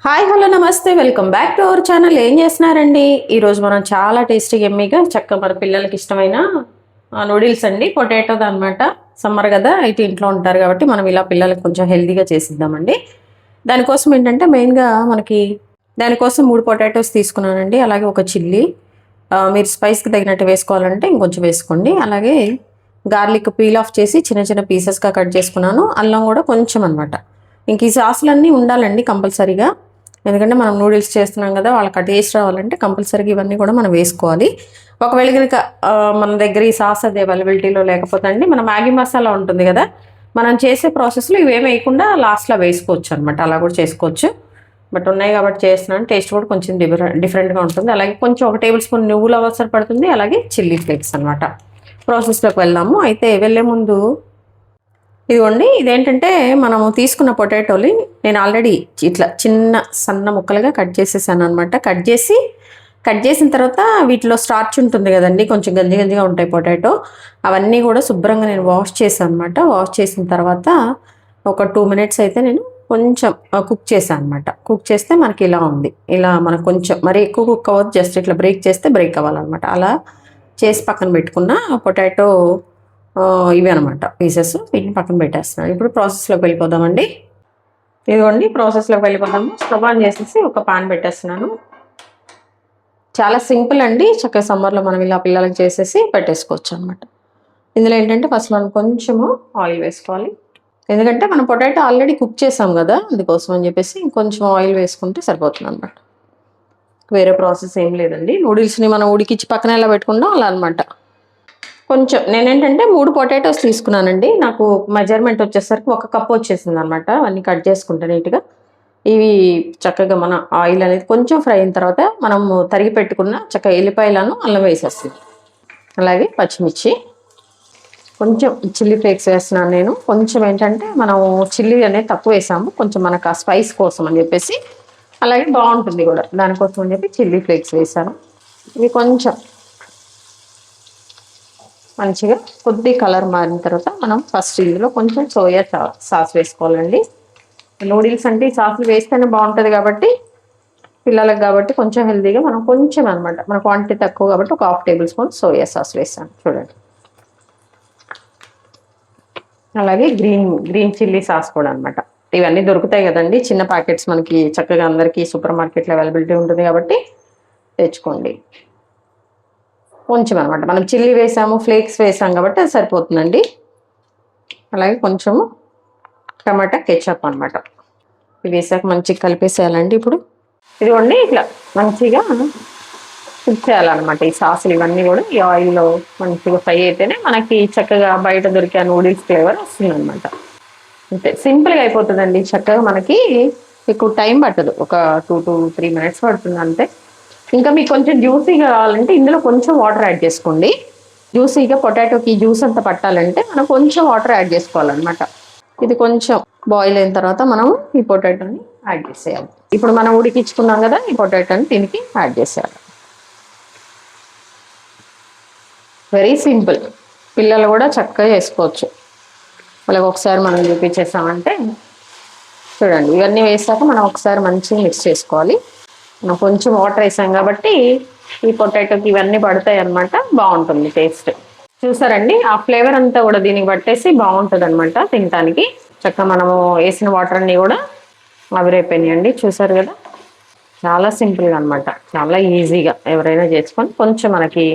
Hi hello నమస్తే welcome back to our channel. ఏం చేస్తున్నారండి? ఈరోజు మనం చాలా టేస్టీగా ఎమ్మీగా చక్కగా మన పిల్లలకి ఇష్టమైన నూడిల్స్ అండి, పొటాటోది అనమాట. సమ్మర్ కదా, అయితే ఇంట్లో ఉంటారు కాబట్టి మనం ఇలా పిల్లలకి కొంచెం హెల్తీగా చేసిద్దామండి. దానికోసం ఏంటంటే మెయిన్గా మనకి దానికోసం 3 పొటాటోస్ తీసుకున్నానండి. అలాగే ఒక చిల్లీ, మీరు స్పైస్కి తగినట్టు వేసుకోవాలంటే ఇంకొంచెం వేసుకోండి. అలాగే గార్లిక్ పీల్ ఆఫ్ చేసి చిన్న చిన్న పీసెస్గా కట్ చేసుకున్నాను. అల్లం కూడా కొంచెం అనమాట. ఇంక ఈ సాసులన్నీ ఉండాలండి కంపల్సరీగా, ఎందుకంటే మనం నూడిల్స్ చేస్తున్నాం కదా, వాళ్ళకి ఆ టేస్ట్ రావాలంటే కంపల్సరీగా ఇవన్నీ కూడా మనం వేసుకోవాలి. ఒకవేళ కనుక మన దగ్గర ఈ సాస్ అది అవైలబిలిటీలో లేకపోతే అండి, మన మ్యాగీ మసాలా ఉంటుంది కదా, మనం చేసే ప్రాసెస్లో ఇవేం వేయకుండా లాస్ట్లో వేసుకోవచ్చు అనమాట. అలా కూడా చేసుకోవచ్చు. బట్ ఉన్నాయి కాబట్టి చేస్తున్నాను. టేస్ట్ కూడా కొంచెం డిఫరెంట్గా ఉంటుంది. అలాగే కొంచెం 1 టేబుల్ స్పూన్ నువ్వులు అవసరం పడుతుంది. అలాగే చిల్లీ ఫ్లేక్స్ అనమాట. ప్రాసెస్లోకి వెళ్దాము. అయితే వెళ్ళే ముందు ఇదిగోండి, ఇదేంటంటే మనము తీసుకున్న పొటాటోని నేను ఆల్రెడీ ఇట్లా చిన్న సన్న ముక్కలుగా కట్ చేసేసాను అనమాట. కట్ చేసిన తర్వాత వీటిలో స్టార్చ్ ఉంటుంది కదండి, కొంచెం గంజి గంజిగా ఉంటాయి పొటాటో. అవన్నీ కూడా శుభ్రంగా నేను వాష్ చేశాను అనమాట. వాష్ చేసిన తర్వాత ఒక 2 మినిట్స్ అయితే నేను కొంచెం కుక్ చేశాను అనమాట. కుక్ చేస్తే మనకి ఇలా ఉంది. ఇలా మనకు కొంచెం మరి ఎక్కువ కుక్ అవ్వదు, జస్ట్ ఇట్లా బ్రేక్ చేస్తే బ్రేక్ అవ్వాలన్నమాట. అలా చేసి పక్కన పెట్టుకున్న పొటాటో ఇవి అనమాట పీసెస్. వీటిని పక్కన పెట్టేస్తున్నాను. ఇప్పుడు ప్రాసెస్లోకి వెళ్ళిపోదామండి. ఇదిగోండి, ప్రాసెస్లోకి వెళ్ళిపోదాము. స్టవ్ ఆన్ చేసేసి ఒక పాన్ పెట్టేస్తున్నాను. చాలా సింపుల్ అండి. చక్కగా సమ్మర్లో మనం ఇలా పిల్లలకి చేసేసి పెట్టేసుకోవచ్చు అనమాట. ఇందులో ఏంటంటే ఫస్ట్ మనం కొంచెము ఆయిల్ వేసుకోవాలి. ఎందుకంటే మనం పొటాటో ఆల్రెడీ కుక్ చేసాం కదా, అందుకోసం అని చెప్పేసి ఇంకొంచెం ఆయిల్ వేసుకుంటే సరిపోతుంది అనమాట. వేరే ప్రాసెస్ ఏం లేదండి. నూడిల్స్ని మనం ఉడికిచ్చి పక్కన ఎలా పెట్టుకుంటాం అలా అనమాట. కొంచెం నేనేంటంటే 3 పొటాటోస్ తీసుకున్నానండి. నాకు మెజర్మెంట్ వచ్చేసరికి 1 కప్ వచ్చేసింది అనమాట. అవన్నీ కట్ చేసుకుంటా నీట్గా. ఇవి చక్కగా మన ఆయిల్ అనేది కొంచెం ఫ్రై అయిన తర్వాత మనము తరిగి పెట్టుకున్న చక్కగా ఎల్లిపాయలను అల్లం వేసేస్తుంది. అలాగే పచ్చిమిర్చి, కొంచెం చిల్లీ ఫ్లేక్స్ వేస్తున్నాను నేను. కొంచెం ఏంటంటే మనం చిల్లీ అనేది తక్కువ వేసాము, కొంచెం మనకు ఆ స్పైస్ కోసం అని చెప్పేసి, అలాగే బాగుంటుంది కూడా దానికోసం అని చెప్పి చిల్లీ ఫ్లేక్స్ వేసాను. ఇవి కొంచెం మంచిగా కొద్ది కలర్ మారిన తర్వాత మనం ఫస్ట్ ఇందులో కొంచెం సోయా సాస్ వేసుకోవాలండి. నూడిల్స్ అంటే ఈ సాసులు వేస్తేనే బాగుంటుంది కాబట్టి, పిల్లలకు కాబట్టి కొంచెం హెల్తీగా మనం కొంచెం అనమాట, మన క్వాంటిటీ తక్కువ కాబట్టి ఒక 1/2 టేబుల్ స్పూన్ సోయా సాస్ వేసాను చూడండి. అలాగే గ్రీన్ చిల్లీ సాస్ కూడా అనమాట. ఇవన్నీ దొరుకుతాయి కదండి చిన్న ప్యాకెట్స్, మనకి చక్కగా అందరికీ సూపర్ మార్కెట్లో అవైలబిలిటీ ఉంటుంది కాబట్టి తెచ్చుకోండి. కొంచెం అనమాట, మనం చిల్లీ వేసాము, ఫ్లేక్స్ వేసాం కాబట్టి అది సరిపోతుందండి. అలాగే కొంచెము టమాటా కెచప్ అనమాట. ఇవి వేసాక మంచిగా కలిపేసేయాలండి. ఇప్పుడు ఇదిగోండి, ఇట్లా మంచిగా కుక్ చేయాలన్నమాట. ఈ సాసులు ఇవన్నీ కూడా ఈ ఆయిల్లో మంచిగా ఫ్రై అయితేనే మనకి చక్కగా బయట దొరికే నూడిల్స్ ఫ్లేవర్ వస్తుంది అనమాట. అంతే, సింపుల్గా అయిపోతుందండి. చక్కగా మనకి ఎక్కువ టైం పట్టదు, ఒక 2 to 3 మినిట్స్ పడుతుంది అంతే. ఇంకా మీకు కొంచెం జ్యూసీగా కావాలంటే ఇందులో కొంచెం వాటర్ యాడ్ చేసుకోండి. జ్యూసీగా పొటాటోకి జ్యూస్ అంతా పట్టాలంటే మనం కొంచెం వాటర్ యాడ్ చేసుకోవాలన్నమాట. ఇది కొంచెం బాయిల్ అయిన తర్వాత మనం ఈ పొటాటోని యాడ్ చేసేయాలి. ఇప్పుడు మనం ఉడికించుకున్నాం కదా, ఈ పొటాటోని దీనికి యాడ్ చేసేయాలి. వెరీ సింపుల్, పిల్లలు కూడా చక్కగా చేసుకోవచ్చు. వాళ్ళకి ఒకసారి మనం చూపించేసామంటే చూడండి, ఇవన్నీ వేసాక మనం ఒకసారి మంచిగా మిక్స్ చేసుకోవాలి. మనం కొంచెం వాటర్ వేసాం కాబట్టి ఈ పొటాటోకి ఇవన్నీ పడతాయి అనమాట, బాగుంటుంది టేస్ట్. చూసారండి, ఆ ఫ్లేవర్ అంతా కూడా దీనికి పట్టేసి బాగుంటుంది అనమాట తినడానికి. చక్కగా మనము వేసిన వాటర్ అన్నీ కూడా ఆవిరైపోయినాయండి. చూసారు కదా, చాలా సింపుల్గా అనమాట, చాలా ఈజీగా ఎవరైనా చేసుకొని, కొంచెం మనకి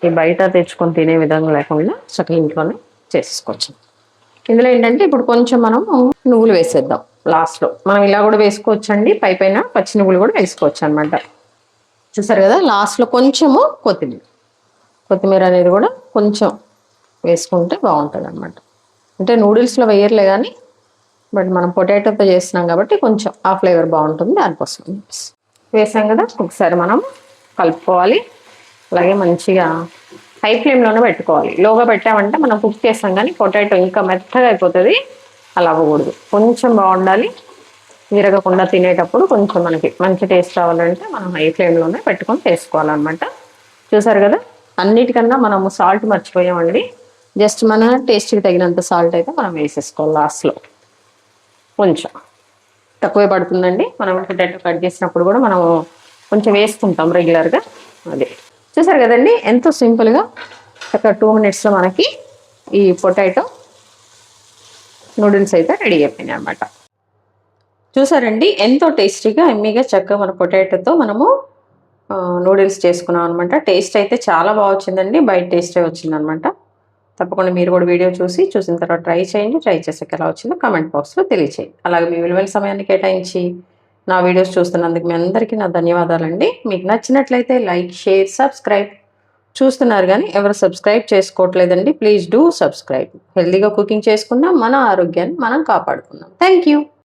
ఈ బయట తెచ్చుకొని తినే విధంగా లేకుండా చక్కగా ఇంట్లోనే చేసుకోవచ్చు. ఇందులో ఏంటంటే ఇప్పుడు కొంచెం మనము నువ్వులు వేసేద్దాం లాస్ట్లో. మనం ఇలా కూడా వేసుకోవచ్చు అండి, పైన పచ్చి నువ్వులు కూడా వేసుకోవచ్చు అనమాట. చూసారు కదా, లాస్ట్లో కొంచెము కొత్తిమీర అనేది కూడా కొంచెం వేసుకుంటే బాగుంటుంది అనమాట. అంటే నూడిల్స్లో వేయర్లే కానీ, బట్ మనం పొటాటోతో చేస్తున్నాం కాబట్టి కొంచెం ఆ ఫ్లేవర్ బాగుంటుంది, దానికోసం వేసాం కదా. ఒకసారి మనం కలుపుకోవాలి. అలాగే మంచిగా హై ఫ్లేమ్లోనే పెట్టుకోవాలి. లోగా పెట్టామంటే మనం కుక్ చేస్తాం కానీ పొటాటో ఇంకా మెత్తగా అయిపోతుంది, అలా అవ్వకూడదు. కొంచెం బాగుండాలి, విరగకుండా తినేటప్పుడు కొంచెం మనకి మంచి టేస్ట్ రావాలంటే మనం హై ఫ్లేమ్లోనే పెట్టుకొని చేసుకోవాలన్నమాట. చూసారు కదా, అన్నిటికన్నా మనము సాల్ట్ మర్చిపోయామండి. జస్ట్ మన టేస్ట్కి తగినంత సాల్ట్ అయితే మనం వేసేసుకోవాలి లాస్ట్లో కొంచెం. తక్కువే పడుతుందండి. మనం పొటాటో కట్ చేసినప్పుడు కూడా మనం కొంచెం వేసుకుంటాం రెగ్యులర్గా. అదే చూసారు కదండి, ఎంతో సింపుల్గా ఒక 2 minutesలో మనకి ఈ పొటాటో నూడిల్స్ అయితే రెడీ అయిపోయినాయి అనమాట. చూసారండి, ఎంతో టేస్టీగా ఎమ్మీగా చక్కగా మన పొటాటోతో మనము నూడిల్స్ చేసుకున్నాం అనమాట. టేస్ట్ అయితే చాలా బాగా వచ్చిందండి, బయట టేస్టే వచ్చిందనమాట. తప్పకుండా మీరు కూడా వీడియో చూసిన తర్వాత ట్రై చేయండి. ట్రై చేసాక ఎలా వచ్చిందో కామెంట్ బాక్స్లో తెలియచేయండి. అలాగే మీ విలువైన సమయాన్ని కేటాయించి నా వీడియోస్ చూస్తున్నందుకు మీ అందరికీ నా ధన్యవాదాలండి. మీకు నచ్చినట్లయితే లైక్, షేర్, సబ్స్క్రైబ్ చూస్తున్నారు కానీ ఎవరు సబ్స్క్రైబ్ చేసుకోవట్లేదండి. Please do subscribe. హెల్తీగా కుకింగ్ చేసుకుందాం, మన ఆరోగ్యాన్ని మనం కాపాడుకుందాం. Thank you.